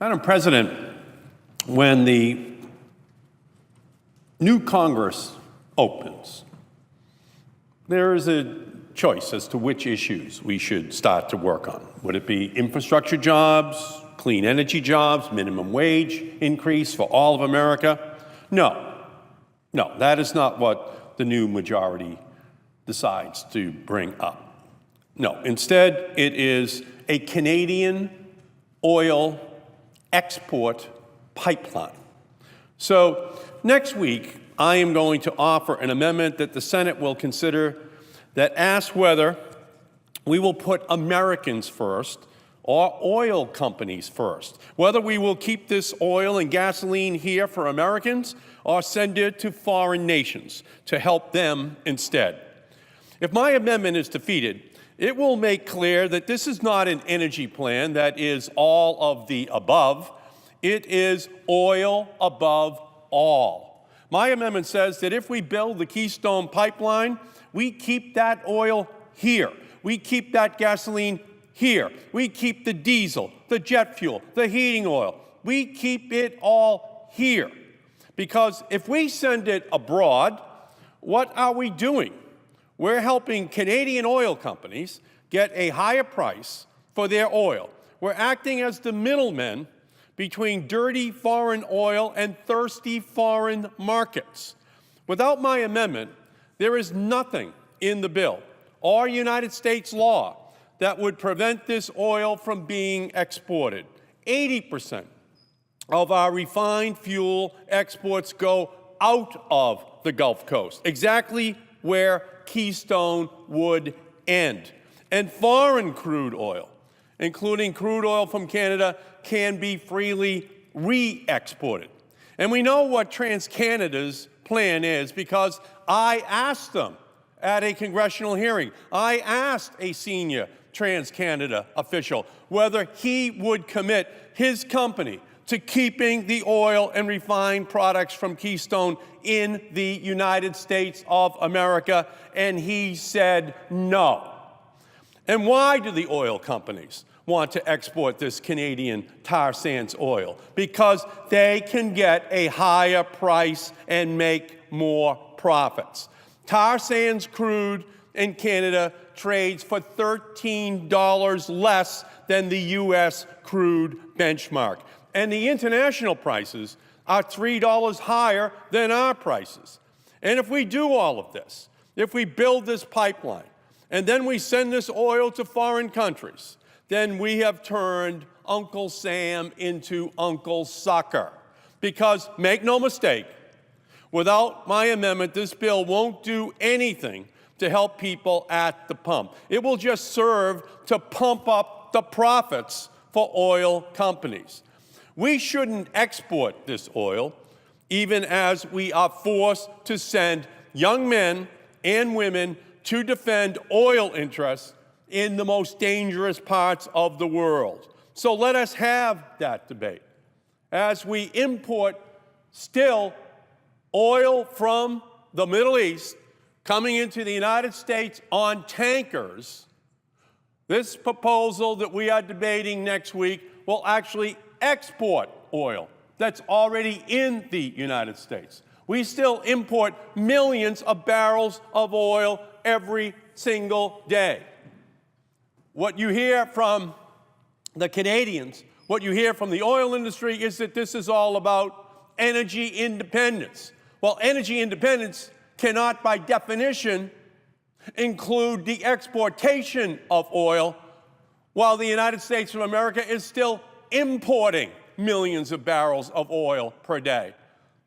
Madam President, when the new Congress opens, there is a choice as to which issues we should start to work on. Would it be infrastructure jobs, clean energy jobs, minimum wage increase for all of America? No, that is not what the new majority decides to bring up. No, instead, it is a Canadian oil export pipeline. So next week, I am going to offer an amendment that the Senate will consider that asks whether we will put Americans first or oil companies first, whether we will keep this oil and gasoline here for Americans or send it to foreign nations to help them instead. If my amendment is defeated, it will make clear that this is not an energy plan that is all of the above. It is oil above all. My amendment says that if we build the Keystone Pipeline, we keep that oil here. We keep that gasoline here. We keep the diesel, the jet fuel, the heating oil. We keep it all here. Because if we send it abroad, what are we doing? We're helping Canadian oil companies get a higher price for their oil. We're acting as the middlemen between dirty foreign oil and thirsty foreign markets. Without my amendment, there is nothing in the bill or United States law that would prevent this oil from being exported. 80% of our refined fuel exports go out of the Gulf Coast, exactly where Keystone would end. And foreign crude oil, including crude oil from Canada, can be freely re-exported. And we know what TransCanada's plan is because I asked them at a congressional hearing. I asked a senior TransCanada official whether he would commit his company to keeping the oil and refined products from Keystone in the United States of America, and he said no. And why do the oil companies want to export this Canadian tar sands oil? Because they can get a higher price and make more profits. Tar sands crude in Canada trades for $13 less than the U.S. crude benchmark. And the international prices are $3 higher than our prices. And if we do all of this, if we build this pipeline, and then we send this oil to foreign countries, then we have turned Uncle Sam into Uncle Sucker. Because, make no mistake, without my amendment, this bill won't do anything to help people at the pump. It will just serve to pump up the profits for oil companies. We shouldn't export this oil, even as we are forced to send young men and women to defend oil interests in the most dangerous parts of the world. So let us have that debate. As we import still oil from the Middle East coming into the United States on tankers, this proposal that we are debating next week will actually export oil that's already in the United States. We still import millions of barrels of oil every single day. What you hear from the Canadians, what you hear from the oil industry is that this is all about energy independence. Well, energy independence cannot, by definition, include the exportation of oil, while the United States of America is still importing millions of barrels of oil per day.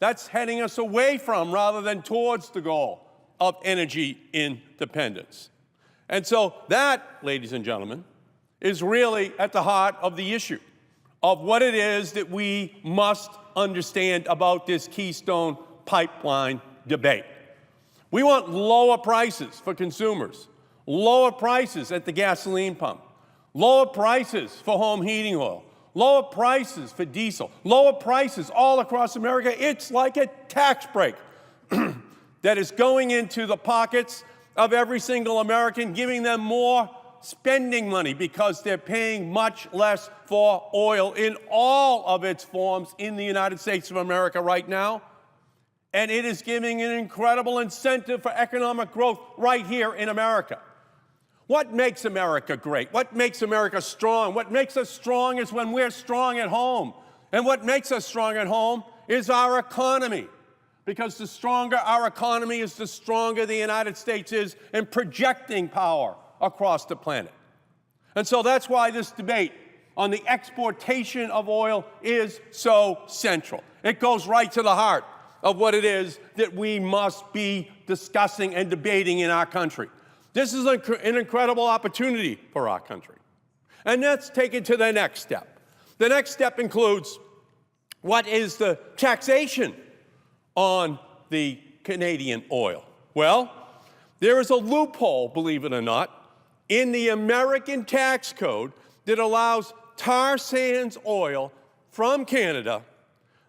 That's heading us away from rather than towards the goal of energy independence. And so that, ladies and gentlemen, is really at the heart of the issue of what it is that we must understand about this Keystone Pipeline debate. We want lower prices for consumers, lower prices at the gasoline pump, lower prices for home heating oil, lower prices for diesel, lower prices all across America. It's like a tax break that is going into the pockets of every single American, giving them more spending money because they're paying much less for oil in all of its forms in the United States of America right now. And it is giving an incredible incentive for economic growth right here in America. What makes America great? What makes America strong? What makes us strong is when we're strong at home. And what makes us strong at home is our economy. Because the stronger our economy is, the stronger the United States is in projecting power across the planet. And so that's why this debate on the exportation of oil is so central. It goes right to the heart of what it is that we must be discussing and debating in our country. This is an incredible opportunity for our country. And let's take it to the next step. The next step includes what is the taxation on the Canadian oil? Well, there is a loophole, believe it or not, in the American tax code that allows tar sands oil from Canada,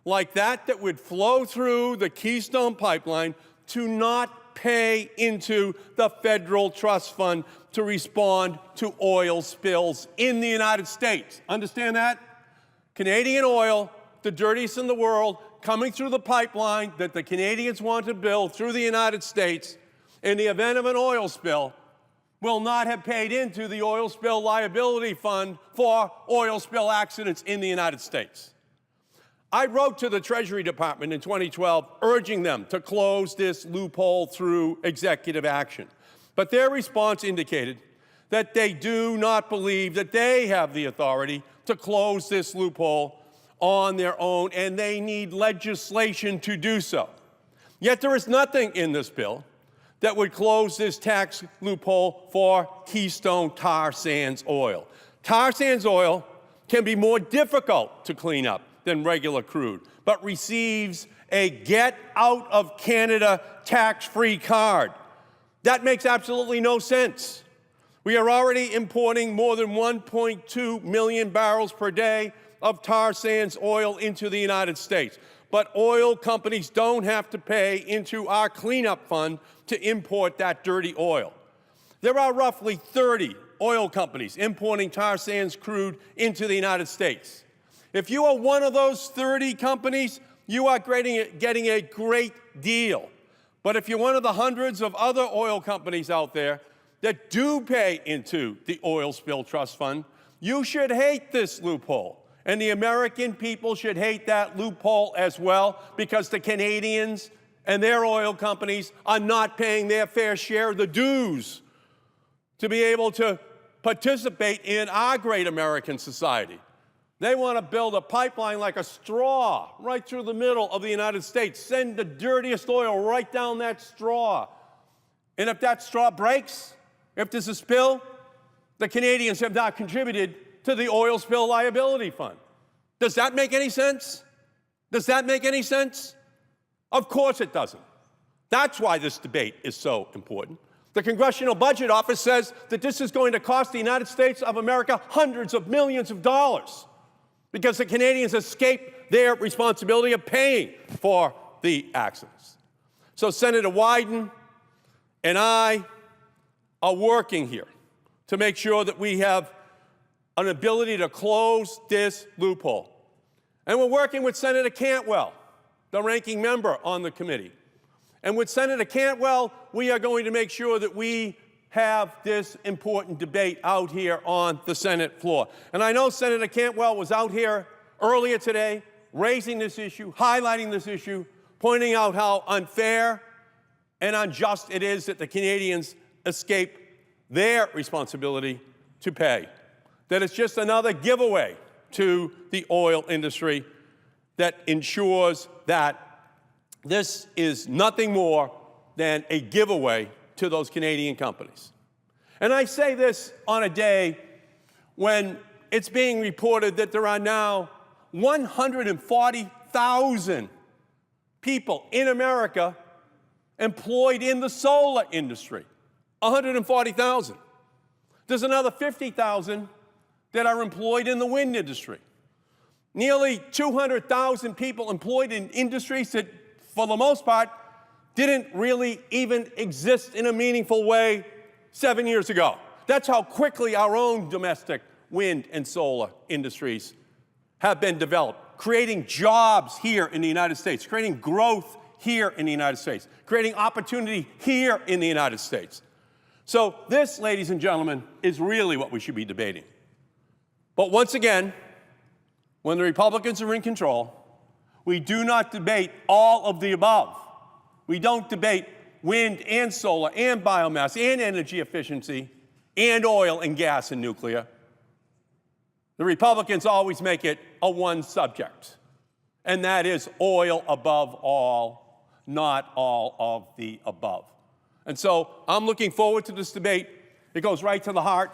like that would flow through the Keystone Pipeline, to not pay into the federal trust fund to respond to oil spills in the United States. Understand that? Canadian oil, the dirtiest in the world, coming through the pipeline that the Canadians want to build through the United States, in the event of an oil spill, will not have paid into the oil spill liability fund for oil spill accidents in the United States. I wrote to the Treasury Department in 2012 urging them to close this loophole through executive action. But their response indicated that they do not believe that they have the authority to close this loophole on their own, and they need legislation to do so. Yet there is nothing in this bill that would close this tax loophole for Keystone tar sands oil. Tar sands oil can be more difficult to clean up than regular crude, but receives a get out of Canada tax-free card. That makes absolutely no sense. We are already importing more than 1.2 million barrels per day of tar sands oil into the United States. But oil companies don't have to pay into our cleanup fund to import that dirty oil. There are roughly 30 oil companies importing tar sands crude into the United States. If you are one of those 30 companies, you are getting a great deal. But if you're one of the hundreds of other oil companies out there that do pay into the oil spill trust fund, you should hate this loophole. And the American people should hate that loophole as well, because the Canadians and their oil companies are not paying their fair share of the dues to be able to participate in our great American society. They want to build a pipeline like a straw right through the middle of the United States, send the dirtiest oil right down that straw. And if that straw breaks, if there's a spill, the Canadians have not contributed to the oil spill liability fund. Does that make any sense? Does that make any sense? Of course it doesn't. That's why this debate is so important. The Congressional Budget Office says that this is going to cost the United States of America hundreds of millions of dollars, because the Canadians escaped their responsibility of paying for the accidents. So Senator Wyden and I are working here to make sure that we have an ability to close this loophole. And we're working with Senator Cantwell, the ranking member on the committee. And with Senator Cantwell, we are going to make sure that we have this important debate out here on the Senate floor. And I know Senator Cantwell was out here earlier today raising this issue, highlighting this issue, pointing out how unfair and unjust it is that the Canadians escape their responsibility to pay. That it's just another giveaway to the oil industry that ensures that this is nothing more than a giveaway to those Canadian companies. And I say this on a day when it's being reported that there are now 140,000 people in America employed in the solar industry. 140,000. There's another 50,000 that are employed in the wind industry. Nearly 200,000 people employed in industries that, for the most part, didn't really even exist in a meaningful way 7 years ago. That's how quickly our own domestic wind and solar industries have been developed, creating jobs here in the United States, creating growth here in the United States, creating opportunity here in the United States. So this, ladies and gentlemen, is really what we should be debating. But once again, when the Republicans are in control, we do not debate all of the above. We don't debate wind and solar and biomass and energy efficiency and oil and gas and nuclear. The Republicans always make it a one subject, and that is oil above all, not all of the above. And so I'm looking forward to this debate. It goes right to the heart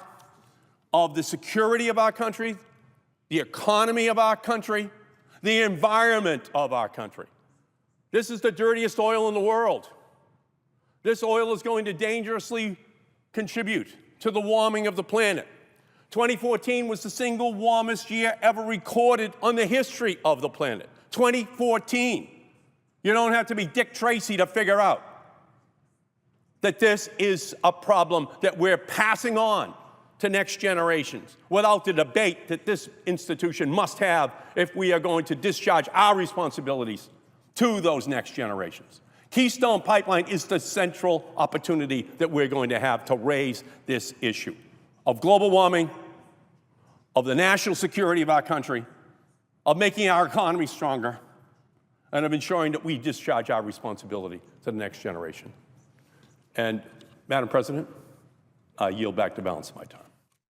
of the security of our country, the economy of our country, the environment of our country. This is the dirtiest oil in the world. This oil is going to dangerously contribute to the warming of the planet. 2014 was the single warmest year ever recorded on the history of the planet. 2014. You don't have to be Dick Tracy to figure out that this is a problem that we're passing on to next generations without the debate that this institution must have if we are going to discharge our responsibilities to those next generations. Keystone Pipeline is the central opportunity that we're going to have to raise this issue of global warming, of the national security of our country, of making our economy stronger, and of ensuring that we discharge our responsibility to the next generation. And, Madam President, I yield back the balance of my time.